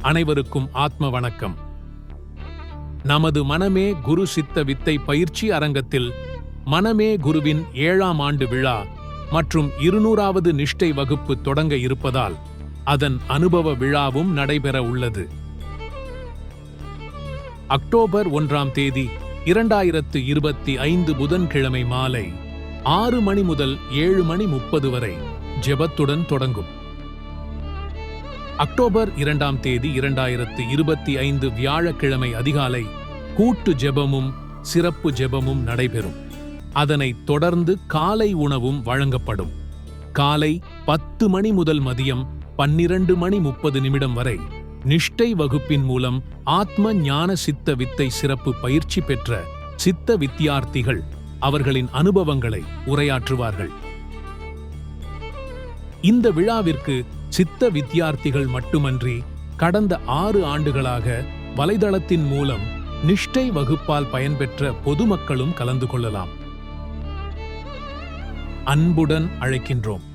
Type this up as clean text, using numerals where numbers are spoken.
அனைவருக்கும் ஆத்ம வணக்கம். நமது மனமே குரு சித்த வித்தை பயிற்சி அரங்கத்தில் மனமே குருவின் 7ஆம் ஆண்டு விழா மற்றும் 200வது நிஷ்டை வகுப்பு தொடங்க இருப்பதால் அதன் அனுபவ விழாவும் நடைபெற உள்ளது. அக்டோபர் 1ஆம் தேதி 2025 புதன்கிழமை மாலை 6 மணி முதல் 7:30 வரை ஜெபத்துடன் தொடங்கும். அக்டோபர் 2ஆம் தேதி 2025 வியாழக்கிழமை அதிகாலை கூட்டு ஜெபமும் சிறப்பு ஜெபமும் நடைபெறும். அதனைத் தொடர்ந்து காலை உணவும் வழங்கப்படும். காலை 10 மணி முதல் மதியம் 12:30 வரை நிஷ்டை வகுப்பின் மூலம் ஆத்ம ஞான சித்த வித்தை சிறப்பு பயிற்சி பெற்ற சித்த வித்தியார்த்திகள் அவர்களின் அனுபவங்களை உரையாற்றுவார்கள். இந்த விழாவிற்கு சித்த வித்தியார்த்திகள் மட்டுமன்றி கடந்த 6 ஆண்டுகளாக வலைதளத்தின் மூலம் நிஷ்டை வகுப்பால் பயன்பெற்ற பொதுமக்களும் கலந்து கொள்ளலாம். அன்புடன் அழைக்கின்றோம்.